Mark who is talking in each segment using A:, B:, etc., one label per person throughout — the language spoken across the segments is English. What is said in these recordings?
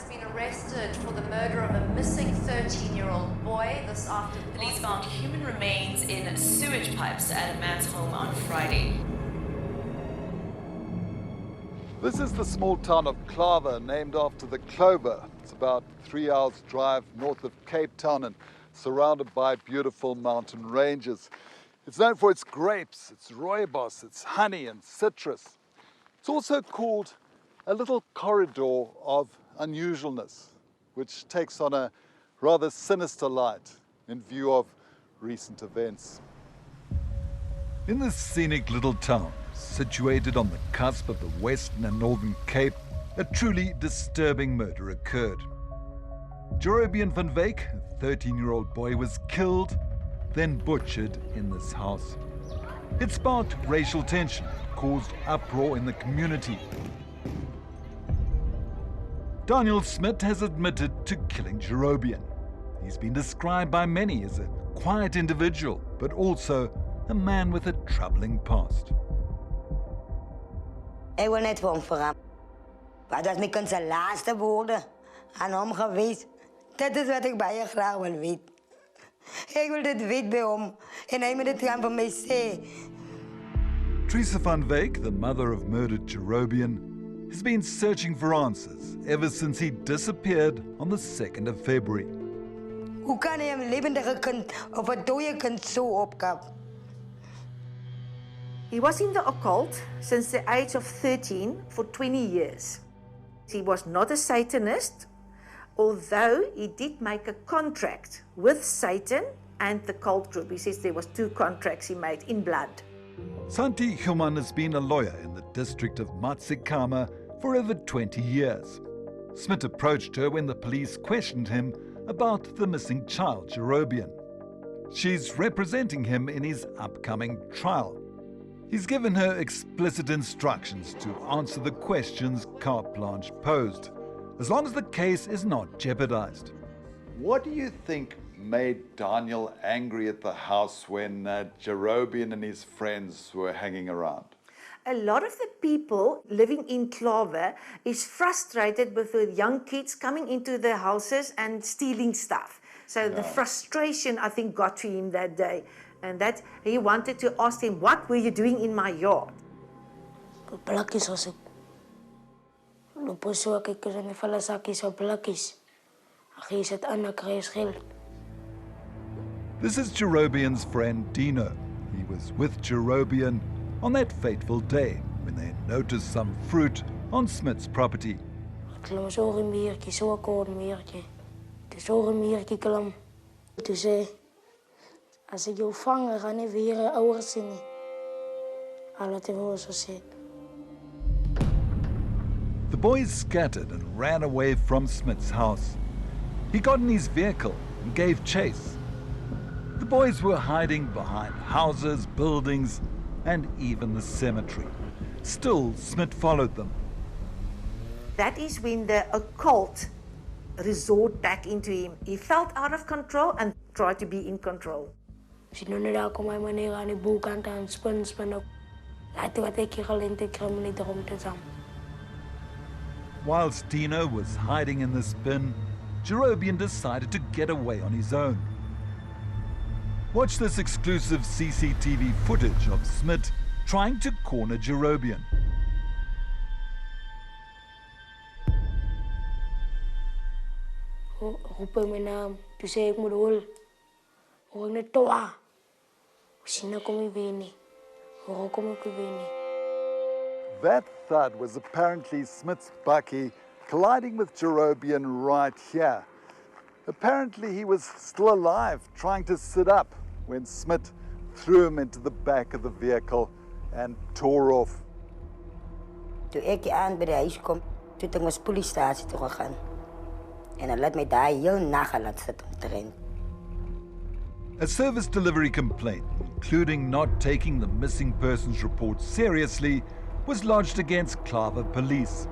A: has been arrested for the murder of a missing 13-year-old boy this afternoon.
B: Police found human remains in sewage pipes at a man's home on Friday.
C: This is the small town of Clava, named after the Clover. It's about 3 hours' drive north of Cape Town and surrounded by beautiful mountain ranges. It's known for its grapes, its rooibos, its honey and citrus. It's also called a little corridor of unusualness, which takes on a rather sinister light in view of recent events. In this scenic little town, situated on the cusp of the Western and Northern Cape, a truly disturbing murder occurred. Jerobejin van Wyk, a 13-year-old boy, was killed, then butchered in this house. It sparked racial tension, caused uproar in the community. Daniel Smit has admitted to killing Jerobejin. He's been described by many as a quiet individual, but also a man with a troubling past.
D: Ik wil net voor hem verraden. Wat was mijn kind zijn laatste woorden aan hem geweest? Dat is wat ik bij je graag wil weten. Ik wil dit weten bij hem en hij moet het gaan voor mij zeggen.
C: 𝗀𝗏cie van Wyk, the mother of murdered Jerobejin, has been searching for answers ever since he disappeared on the 2nd of February.
D: Hoe kan hij een levendige kind of een dode kind zo opkappen?
E: He was in the occult since the age of 13 for 20 years. He was not a Satanist, although he did make a contract with Satan and the cult group. He says there was 2 contracts he made in blood.
C: Santi Human has been a lawyer in the district of 𝗧𝗵𝗶𝘀 for over 20 years. Smit approached her when the police questioned him about the missing child, Jerobejin. She's representing him in his upcoming trial. He's given her explicit instructions to answer the questions Carte Blanche posed, as long as the case is not jeopardized. What do you think made Daniel angry at the house when Jerobejin and his friends were hanging around?
E: A lot of the people living in Klawer is frustrated with the young kids coming into their houses and stealing stuff. So the frustration, I think, got to him that day. And that he wanted to ask him, what were you doing in my yard?
D: Plakjes was ik. Lopen zo, kijk eens, en vallen zakjes op plakjes. Hij zet aan, dan krijg je schild.
C: This is Jerobejin's friend Dino. He was with Jerobejin on that fateful day when they noticed some fruit on Smit's property.
D: Ik klam zo een meertje, zo kort meertje. Zo een meertje klam. Toen zei als ik jou vang, ga ik weer ouders zien. Alles was zo zit.
C: The boys scattered and ran away from Smit's house. He got in his vehicle and gave chase. The boys were hiding behind houses, buildings, and even the cemetery. Still, Smit followed them.
E: That is when the occult resorted back into him. He felt out of control and tried to be in control.
D: Als je nu daar komt, mijn meneer aan de boekkant aan spin ook. Laten wat ik hier alleen te krimmen niet erom te zijn.
C: Whilst Dino was hiding in this bin, Jerobejin decided to get away on his own. Watch this exclusive CCTV footage of Smit trying to corner Jerobejin.
D: Roep hem mijn naam. Toen zei ik moet hol. Hoor ik net toa. Misschien kom ik weer niet. Hoor kom ik weer niet.
C: That thud was apparently Smit's bakkie colliding with Jerobejin right here. Apparently he was still alive, trying to sit up when Smit threw him into the back of the vehicle and tore off.
D: Toen ik aan bij de huis kom, toen ik naar de politiestatie toe gegaan. En dan laat mij daar heel nacht laten zitten om te rennen.
C: A service delivery complaint, including not taking the missing persons report seriously, was lodged against Clava police.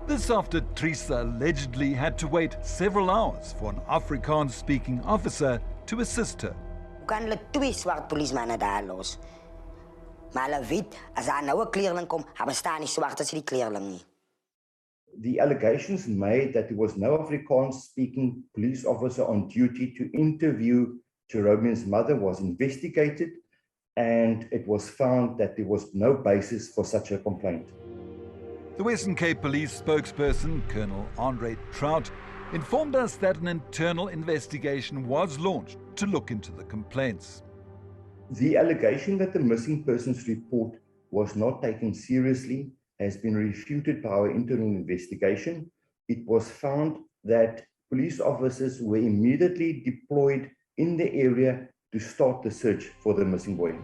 C: This after 𝗀𝗏cie allegedly had to wait several hours for an Afrikaans-speaking officer to assist her.
D: Hoe kan hulle 2 swart polismannen daar los? Maar hulle weet, as daar nou 'n kleerling kom, dan bestaan die swart as die kleerling nie.
F: the allegations made that there was no Afrikaans-speaking police officer on duty to interview Jerobejin's mother was investigated, and it was found that there was no basis for such a complaint.
C: The Western Cape Police spokesperson, Colonel Andre Trout, informed us that an internal investigation was launched to look into the complaints.
F: The allegation that the missing persons report was not taken seriously has been refuted by our internal investigation. It was found that police officers were immediately deployed in the area to start the search for the missing boy.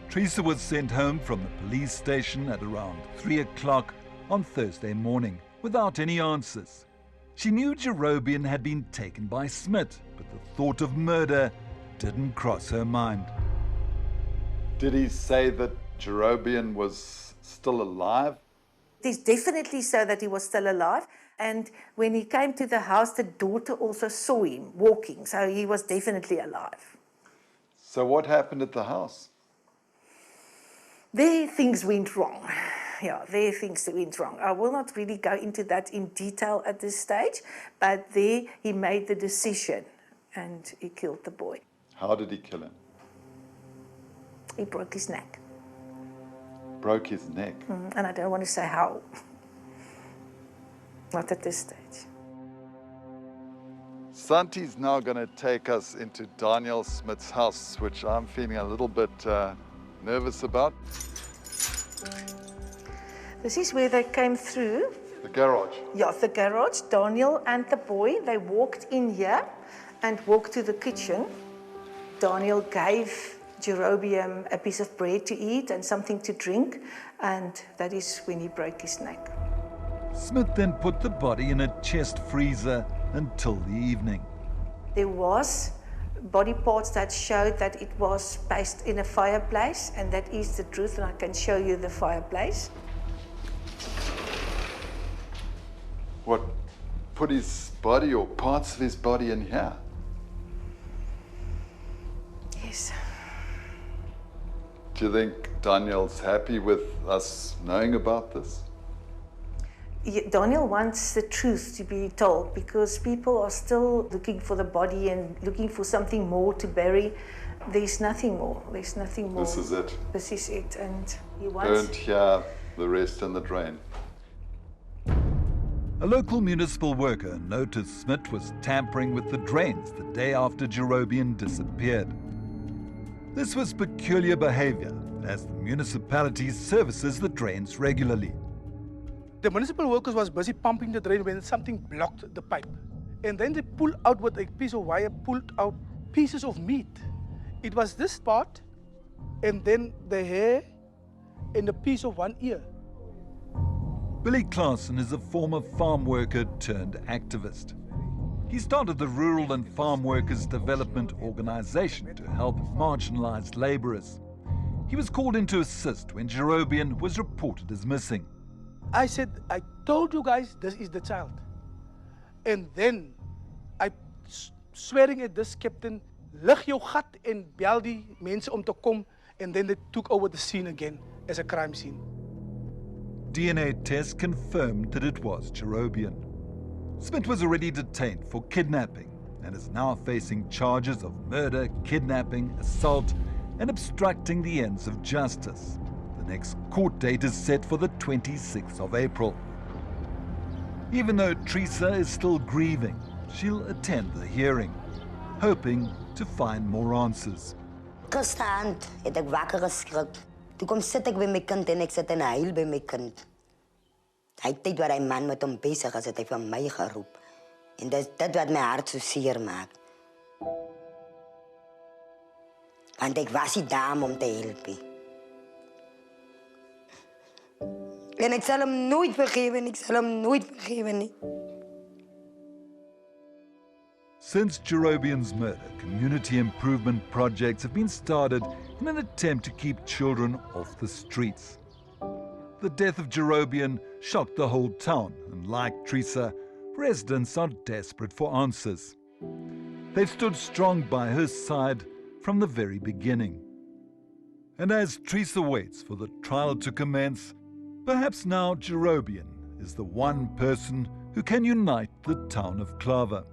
C: 𝗧𝗵𝗶𝗴𝗶 was sent home from the police station at around 3 o'clock on Thursday morning without any answers. She knew Jerobejin had been taken by Smit, but the thought of murder didn't cross her mind. Did he say that Jerobejin was still alive?
E: It is definitely so that he was still alive. And when he came to the house, the daughter also saw him walking. So he was definitely alive.
C: So what happened at the house?
E: There things went wrong. Yeah, there things went wrong. I will not really go into that in detail at this stage, but there he made the decision and he killed the boy.
C: How did he kill him?
E: He broke his neck.
C: Broke his neck?
E: And I don't want to say how. Not at this stage.
C: Santi's now going to take us into Daniel Smit's house, which I'm feeling a little bit nervous about.
E: This is where they came through.
C: The garage?
E: Yeah, the garage. Daniel and the boy, they walked in here and walked to the kitchen. Daniel gave Jerobejin a piece of bread to eat and something to drink, and that is when he broke his neck.
C: Smit then put the body in a chest freezer until the evening.
E: There was body parts that showed that it was placed in a fireplace, and that is the truth, and I can show you the fireplace.
C: What, put his body or parts of his body in here?
E: Yes.
C: Do you think Daniel's happy with us knowing about this?
E: Yeah, Daniel wants the truth to be told because people are still looking for the body and looking for something more to bury. There's nothing more. There's nothing more.
C: This is it.
E: This is it. And he wants...
C: Don't hear the rest in the drain. A local municipal worker noticed Smit was tampering with the drains the day after Jerobejin disappeared. This was peculiar behavior, as the municipality services the drains regularly.
G: The municipal workers was busy pumping the drain when something blocked the pipe. And then they pulled out with a piece of wire, pulled out pieces of meat. It was this part, and then the hair, and a piece of one ear.
C: Billy Claassen is a former farm worker turned activist. He started the Rural and Farm Workers Development Organization to help marginalized laborers. He was called in to assist when Jerobejin was reported as missing.
G: I said, I told you guys this is the child. And then I swearing at this captain, lig jou gat en bel die mense om te kom, and then they took over the scene again as a crime scene.
C: DNA tests confirmed that it was Jerobejin. Smit was already detained for kidnapping and is now facing charges of murder, kidnapping, assault, and obstructing the ends of justice. The next court date is set for the 26th of April. Even though 𝗀𝗧𝗏 is still grieving, she'll attend the hearing, hoping to find more answers.
H: Gisterand het ek wakker geskrik. Toe kom sit ek by my kind en ek sit en huil by my kind. Hy tyd waar hy man met hom besig is, het hy van my geroep. En dis dit wat my hart so seer maak. Want ek was nie daar om te help nie. En ek sal hom nooit vergewe nie, ek sal hom nooit vergewe nie.
C: Since Jerobejin's murder, community improvement projects have been started in an attempt to keep children off the streets. The death of Jerobejin shocked the whole town, and like 𝗀𝗧𝗏, residents are desperate for answers. They've stood strong by her side from the very beginning. And as 𝗀𝗧𝗏 waits for the trial to commence, perhaps now Jerobejin is the one person who can unite the town of Clava.